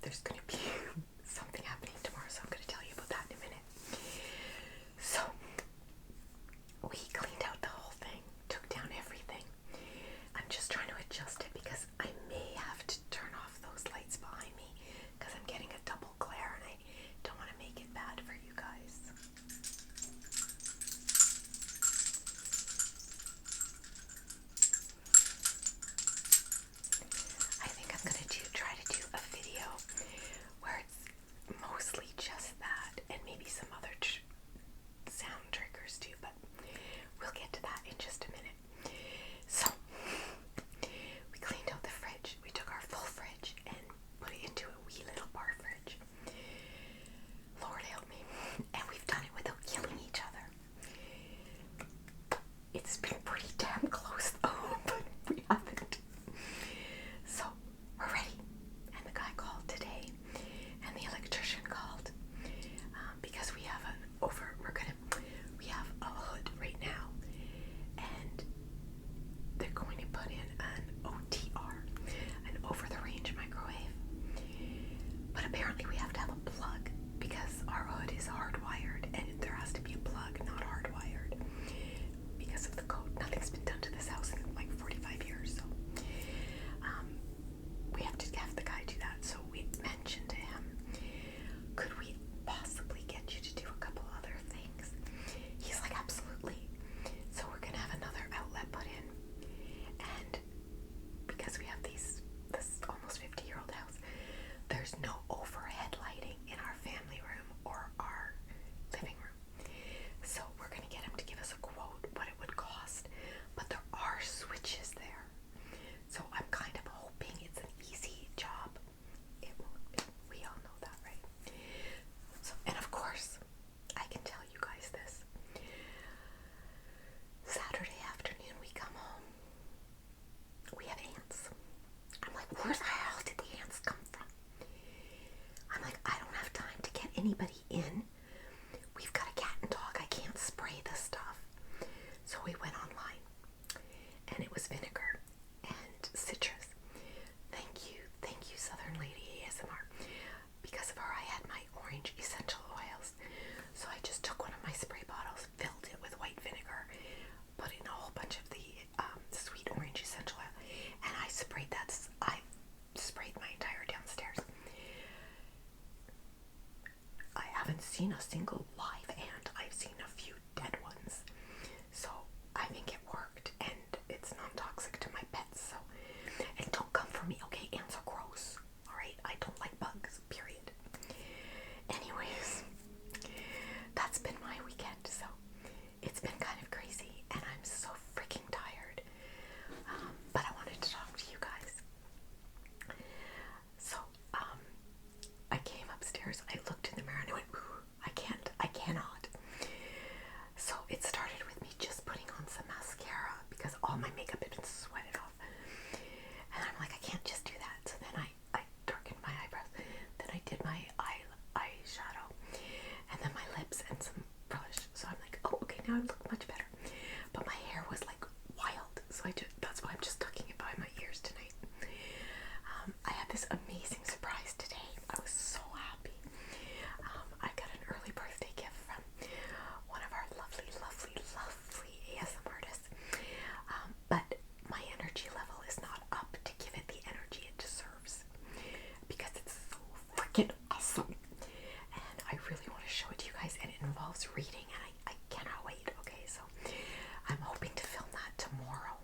there's going to be something happening tomorrow, so I'm going to tell you about that in a minute. So, we cleaned out the whole thing, took down everything. I'm just trying to adjust it because I may have to turn off those lights behind me because I'm getting a double glare and I don't want to make it bad for you guys. I think I'm going to try to do a video where it's mostly just that and maybe some other sound triggers too, but we'll get to that in just a minute. So, we cleaned out the fridge. We took our full fridge and put it into a wee little bar fridge. Lord help me. And we've done it without killing each other. It's been pretty damn close though, but we haven't. So, we're ready. And the guy called today, and the electrician called, because we have we have a hood right now, and they're going to put in an OTR, an over-the-range microwave. But apparently we have to have a plug because our hood is hardwired, and there has to be a plug, not hardwired, because of the code. Nothing's been done to this house in like 45 years, so we have to have the guy do that. So we mentioned to him, could we possibly get you to do a couple other things? He's like, absolutely. So we're gonna have another outlet put in, and because we have this almost 50-year-old house, there's no overhead lighting in our family room or our living room. So we're gonna get him to give us a quote what it would cost, but there are switches there. So I'm kind of hoping it's an easy job. We all know that, right? So, and of course, I can tell you guys this. Saturday afternoon, we come home. We have ants. I'm like, where the hell did the ants come from? I'm like, I don't have time to get anybody in. We've got a cat and dog. I can't spray this stuff. So we went online, and it was vinegar and citrus. Thank you, Southern Lady ASMR. Because of her, I had my orange essential oils. So I just took one of my spray bottles, filled it with white vinegar, put in a whole bunch of the sweet orange essential oil, and I sprayed my entire downstairs. I haven't seen a single live ant. I've seen a few dead ones. So I think it worked, and it's non-toxic to my pets. So, and don't come for me, okay? Ants are gross. Alright? I don't like bugs, period. Anyways, that's been my weekend. So it's been kind of crazy, and I'm so freaking tired. But I wanted to talk to you guys. So, I came upstairs, I looked in the mirror, and I went, ooh, I cannot. So it started with me just putting on some mascara because all my makeup had been sweated off. And I'm like, I can't just do that. So then I darkened my eyebrows. Then I did my eyeshadow. And then my lips and some brush. So I'm like, oh, okay, now I look much better. But my hair was like wild. So that's why I'm just tucking it by my ears tonight. I had this amazing surprise today. I was so happy. I got an early birthday gift from one of our lovely, lovely, lovely ASM artists. But my energy level is not up to give it the energy it deserves because it's so freaking awesome. And I really want to show it to you guys, and it involves reading, and I cannot wait. Okay, so I'm hoping to film that tomorrow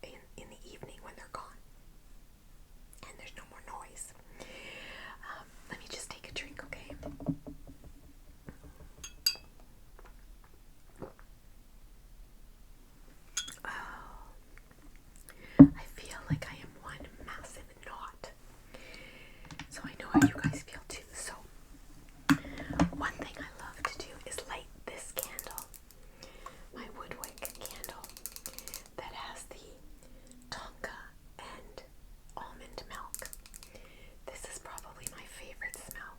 in the evening when they're gone and there's no more noise. Let me just take a drink, okay? Oh, I feel like I am one massive knot. So I know how you guys feel too. So one thing I love to do is light this candle, my woodwick candle that has the tonka and almond milk. This is probably my favorite smell.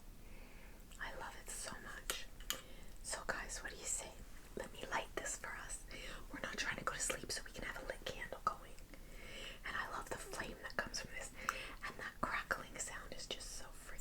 I love it so much. So guys, what do you say? Let me light this for us. We're not trying to go to sleep, so we can have a lit candle going. And I love the flame that comes from this. And that crackling sound is just so freaking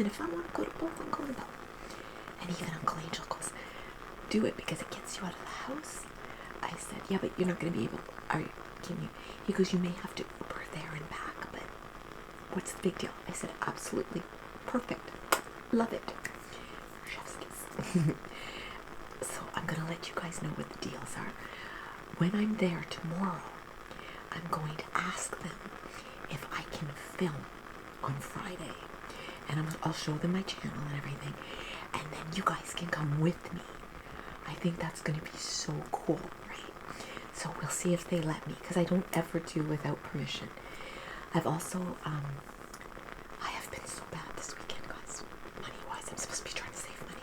and if I want to go to both, I'll go to both. And even Uncle Angel goes, do it because it gets you out of the house. I said, yeah, but you're not going to be able, can you? He goes, you may have to Uber there and back, but what's the big deal? I said, absolutely perfect. Love it. Chef's kiss. So I'm going to let you guys know what the deals are. When I'm there tomorrow, I'm going to ask them if I can film on Friday. And I'll show them my channel and everything. And then you guys can come with me. I think that's going to be so cool, right? So we'll see if they let me, because I don't ever do without permission. I've also, I have been so bad this weekend, guys. Money-wise, I'm supposed to be trying to save money.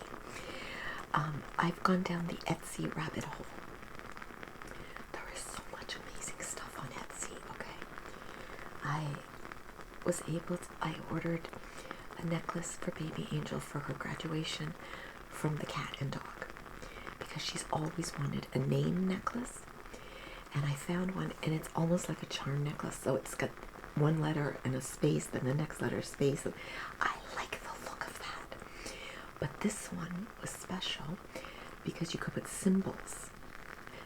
I've gone down the Etsy rabbit hole. There is so much amazing stuff on Etsy, okay? I ordered a necklace for baby Angel for her graduation from the cat and dog, because she's always wanted a name necklace, and I found one, and it's almost like a charm necklace, so it's got one letter and a space, then the next letter space. I like the look of that. But this one was special because you could put symbols.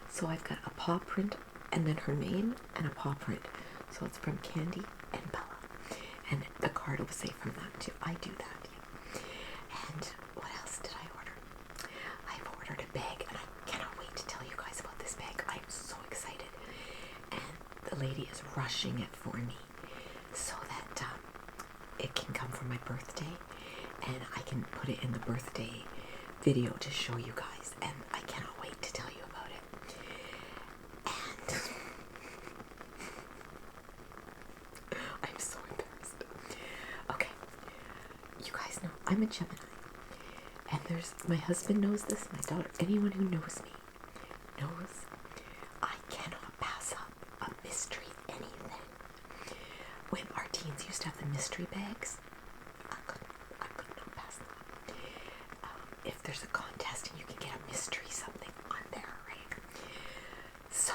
So I've got a paw print and then her name and a paw print. So it's from Candy and Bella. And the card will say from that too. I do that, yeah. And what else did I order? I've ordered a bag, and I cannot wait to tell you guys about this bag. I'm so excited. And the lady is rushing it for me so that it can come for my birthday, and I can put it in the birthday video to show you guys, and I cannot wait to tell you about it. And I'm so embarrassed. Okay, you guys know I'm a Gemini, and my husband knows this, my daughter, anyone who knows me knows I cannot pass up a mystery anything. When our teens used to have the mystery bags, I could not pass them up. If there's a contest and you can get a mystery something, I'm there, right? So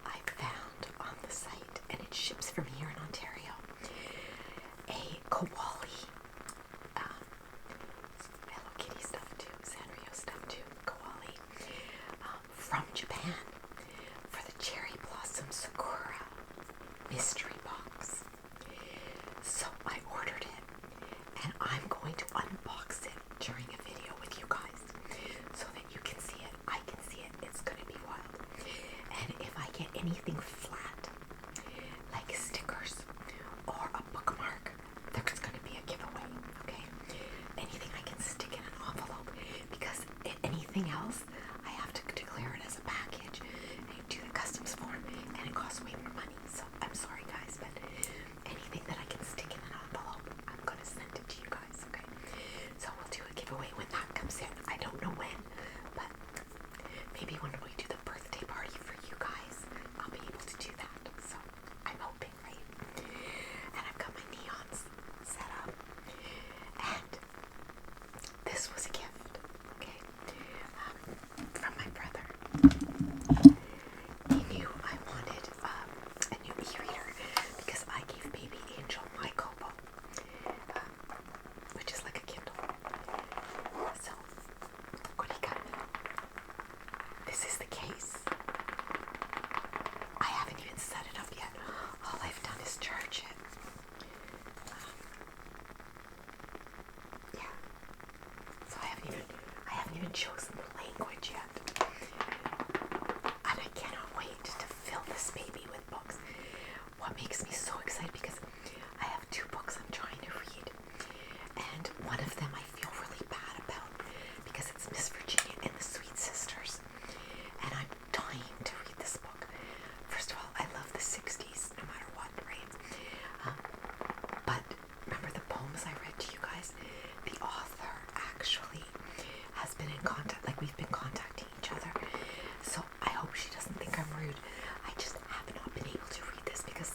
I found on the site, and it ships from here in Ontario, a koali, Hello Kitty stuff too, Sanrio stuff too, koali, from Japan for the Cherry Blossom Sakura mystery box. So I ordered it, and I'm going to unbox it during a video with you guys so that you can see it, I can see it, it's going to be wild. And if I get anything flat, like stickers or a bookmark, there's going to be a giveaway, okay? Anything I can stick in an envelope, because anything else, I have to declare it as a package and do the customs form, and it costs way more money. So I'm sorry guys, but anything that I can stick in an envelope, I'm going to send it to you guys, okay? So we'll do a giveaway when that comes in. I don't know when, but maybe when we do the birthday party for you guys, I'll be able to do that. So I'm hoping, right? And I've got my neons set up. And this was a gift, okay? From my brother. He knew I wanted a new e-reader because I gave baby Angel my Kobo, which is like a Kindle. So, look what he got me. This is the case. I haven't even set it up yet. All I've done is charge it. Yeah. So I haven't even chosen the language yet. And I cannot wait to fill this baby with books. What makes me so excited, because I have 2 books I'm trying to read, and one of them I feel really bad about because it's Miss Virginia and the Sweet Sisters, and I'm dying to read this book. First of all, I love the 60s no matter what, right? But remember the poems I read to you guys? The author actually has been in contact, like we've been contacting each other. So I hope she doesn't think I'm rude. I just have not been able to read this because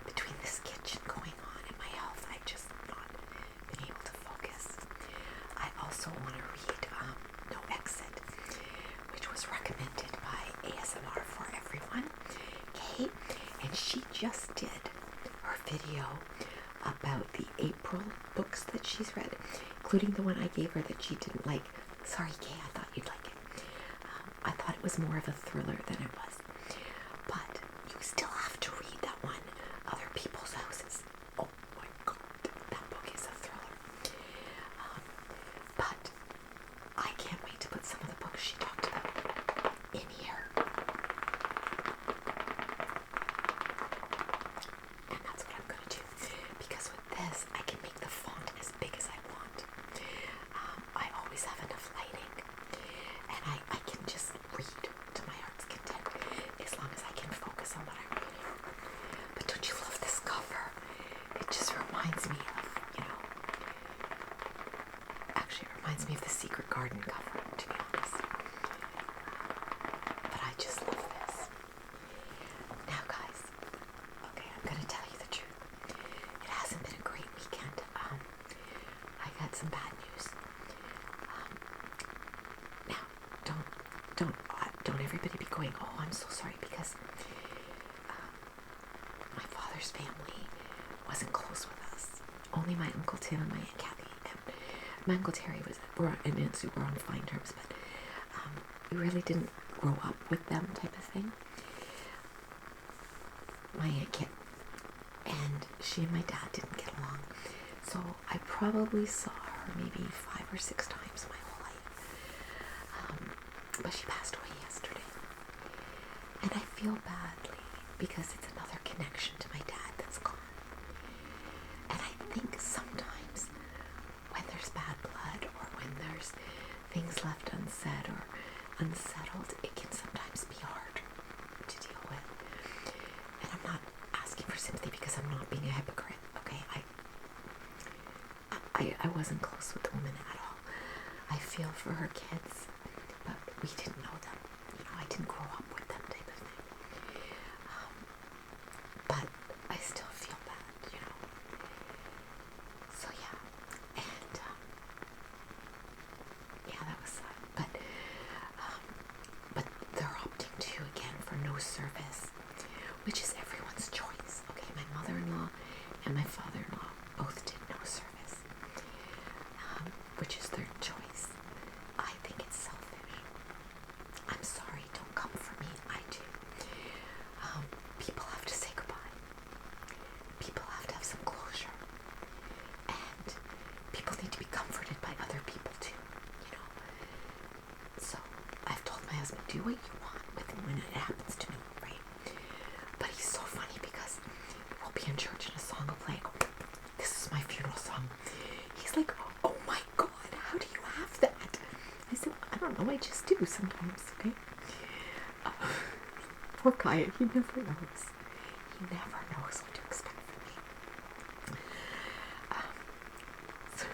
between this kitchen going on and my health, I've just not been able to focus. I also want to read No Exit, which was recommended by ASMR for Everyone, Kate, and she just did her video about the April books that she's read, including the one I gave her that she didn't like. Sorry, Kay, I thought you'd like it. I thought it was more of a thriller than it was. But you still have to read that one, Other People's Houses. Oh my God, that book is a thriller. But I can't wait to put some of the books she talked about in here. And that's what I'm going to do. Because with this, I can make the font as big as I want. I always have enough lighting. And I can just read to my heart's content as long as I can focus on what I'm reading. But don't you love this cover? It just reminds me of, actually it reminds me of the Secret Garden cover, to be honest. But I just love this. Now guys, okay, I'm going to tell you the truth. It hasn't been a great weekend. I got some bad news. Now, don't everybody be going, oh, I'm so sorry, because my father's family wasn't close with us. Only my Uncle Tim and my Aunt Kathy. And my Uncle Terry and Aunt Sue were on fine terms, but we really didn't grow up with them type of thing. My Aunt Kit and she and my dad didn't get along. So I probably saw her maybe 5 or 6 times my whole life. But she passed away yesterday. And I feel badly because it's another connection to my dad that's gone. And I think sometimes when there's bad blood or when there's things left unsaid or unsettled, it can sometimes be hard to deal with. And I'm not asking for sympathy because I'm not being a hypocrite, okay? I wasn't close with the woman at all. I feel for her kids, but we didn't know them. I didn't grow up with them type of thing. But I still feel bad, So yeah, and yeah, that was sad. But they're opting to again for no service, which is everyone's choice. Okay, my mother-in-law and my father-in-law both did no service. Which is their choice. I think it's selfish. I'm sorry, don't come for me. I do. People have to say goodbye. People have to have some closure. And people need to be comforted by other people too, So I've told my husband, do what you want with him when it happens to me, right? But he's so funny because we'll be in church and a song will play. This is my funeral song. He's like, oh my God, how do you have that? I said, I don't know, I just do sometimes, okay? Poor guy, he never knows. He never knows what to expect from me. So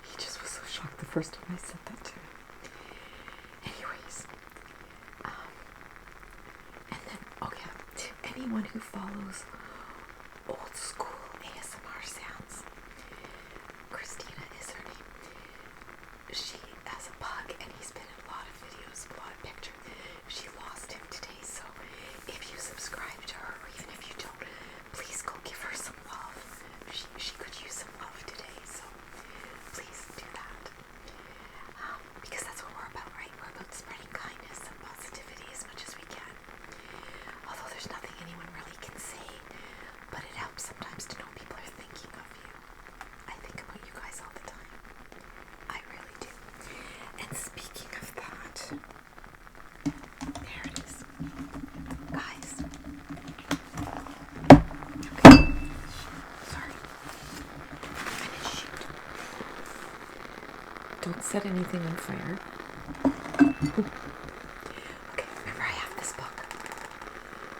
he just was so shocked the first time I said that to him. Anyways, and then, okay, to anyone who follows old school ASMR sounds, Christina is her name. She has a pug and he's been in a lot of videos, a lot of pictures. She lost him today, so if you subscribe to her, or even if you don't, please go give her some love. She could use some love today, so please do that. Because that's what we're about, right? We're about spreading kindness and positivity as much as we can. Although there's nothing anyone really can say, but it helps sometimes to know people are thinking of you. I think about you guys all the time. I really do. And speaking of that, there it is. Guys. Okay. Sorry. I didn't shoot. Don't set anything on fire. Okay, remember I have this book.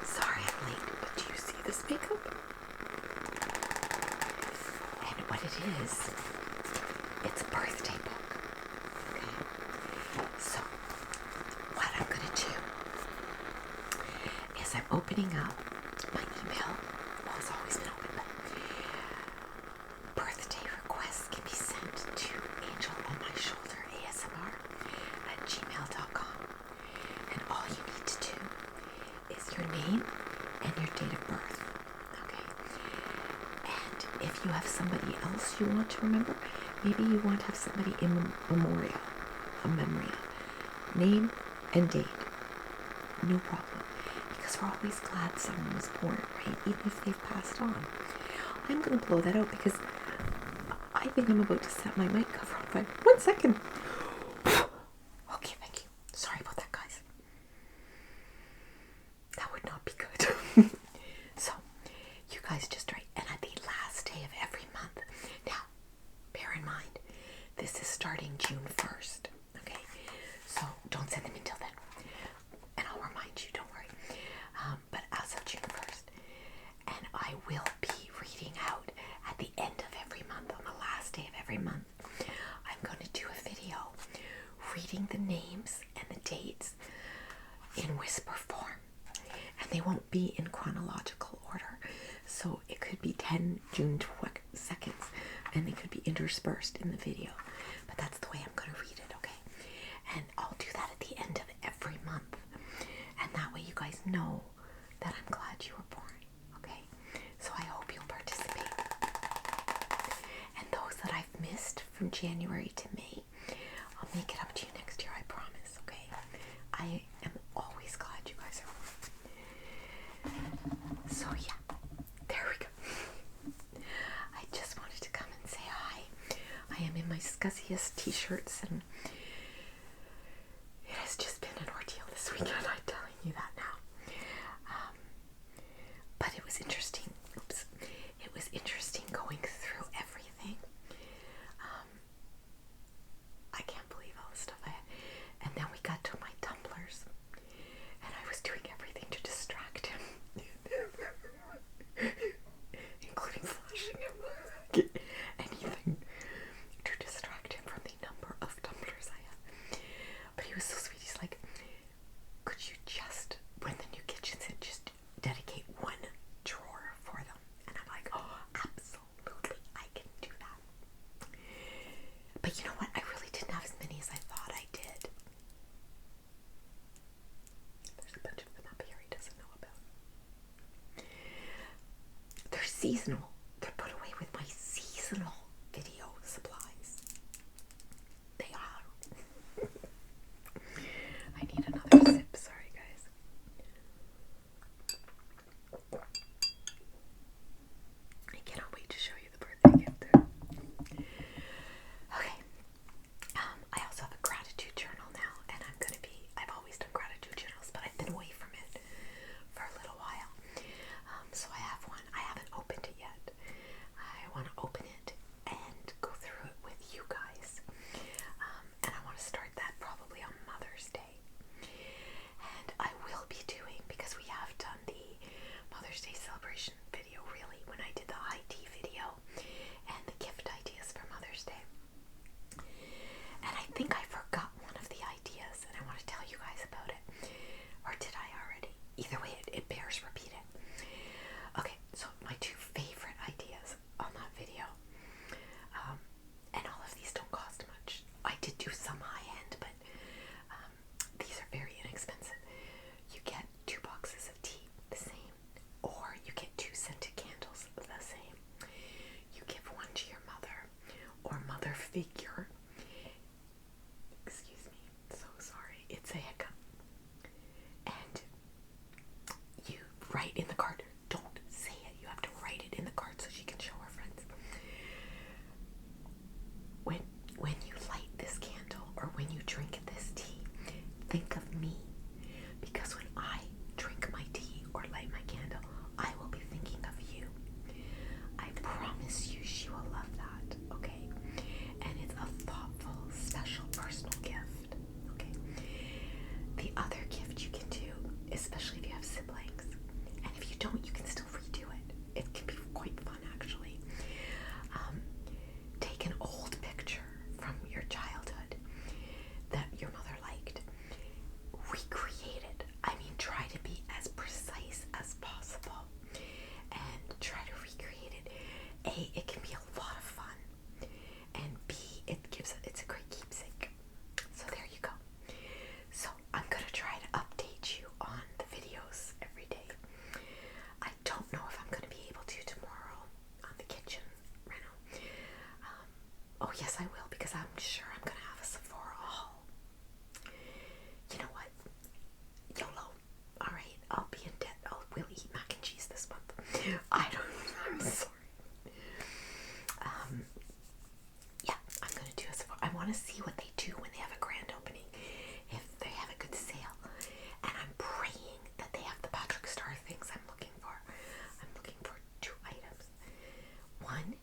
Sorry I'm late, but do you see this makeup? And what it is, it's a birthday book. Okay? So, what I'm going to do is I'm opening up my email. Well, it's always been open, but birthday requests can be sent to Angelonmyshoulderasmr@gmail.com. And all you need to do is your name and your date of birth. Okay? somebody else you want to remember. Maybe you want to have somebody in memorial, a memory, name and date. No problem. Because we're always glad someone was born, right? Even if they've passed on. I'm going to blow that out because I think I'm about to set my mic cover on fire. 1 second. Okay, thank you. Sorry about that, guys. That would not be good. So, you guys just write. And at the last day of every month. Now, bear in mind, this is starting June 1st. Okay? So, don't send them until then. And I'll remind you, don't worry. But as of June 1st, and I will be reading out at the end of every month, on the last day of every month, I'm going to do a video reading the names and the dates in whisper form. And they won't be in chronological order. So it could be 10 June 2nd, and they could be interspersed in the video. But that's the way I'm going to read it, okay? And I'll do that at the end of every month. And that way you guys know that I'm glad you were born, okay? So I hope you'll participate. And those that I've missed from January to May, I'll make it up to you next year, I promise, okay? I am always glad you guys are born. So yeah, there we go. I just wanted to come and say hi. I am in my scuzziest t-shirts, and it has just been an ordeal this weekend, I'm telling you that now. But it was interesting. Oops. It was interesting going through everything. I can't believe all the stuff I had. And then we got to my tumblers, and I was doing everything to distract him. Including flashing him. Anything to distract him from the number of tumblers I have. But he was so sweet. He's like, could you just, when the new kitchen's in, just dedicate one drawer for them? And I'm like, oh, absolutely, I can do that. But you know what? I really didn't have as many as I thought I did. There's a bunch of them up here he doesn't know about. They're seasonal. They're put away with my seasonal video supplies. They are. I need another sip. Sorry, guys. I cannot wait to show you the birthday gift. Okay. I also have a gratitude journal now, and I've always done gratitude journals, but I've been away from it for a little while. So I have one. I haven't opened it yet. I want to open it and go through it with you guys. And I want to start that probably on Mother's Day. And I will be doing, because we have done the Mother's Day celebration video, really, when I did the high tea video and the gift ideas for Mother's Day. And I think I forgot one of the ideas, and I want to tell you guys about it. Or did I already? Either way, it bears repeating. Okay, so my two favorite ideas on that video, and all of these don't cost much. I did do some high-end, but these are very inexpensive. You get 2 boxes of tea, the same, or you get 2 scented candles, the same. You give one to your mother or mother figure. Excuse me, so sorry, it's a hiccup. And you write in the card, don't say it, you have to write it in the card so she can show her friends. When you light this candle or when you drink this tea, think of me. Because when I drink my tea or light my candle, I will be thinking of you. I promise you she will love that, okay? And it's a Oh yes, I will, because I'm sure I'm gonna have a Sephora haul. You know what? YOLO. All right, I'll be in debt. We'll eat mac and cheese this month. I'm sorry. Yeah, I'm gonna do a Sephora. I want to see what they do when they have a grand opening, if they have a good sale, and I'm praying that they have the Patrick Star things I'm looking for. I'm looking for 2 items. One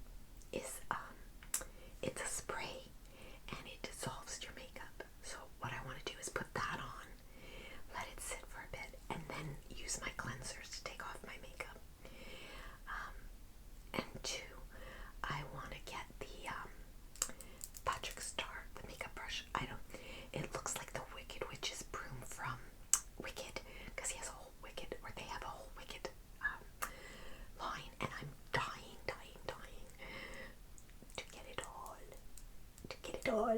is it's a spray and it dissolves your makeup. So what I want to do is put that on, let it sit for a bit, and then use my cleansers to take off my makeup. And 2, I want to get the Patrick Star, the makeup brush. It looks like the Wicked Witch's broom from Wicked, because he has a whole Wicked, or they have a whole Wicked line, and I'm dying to get it all.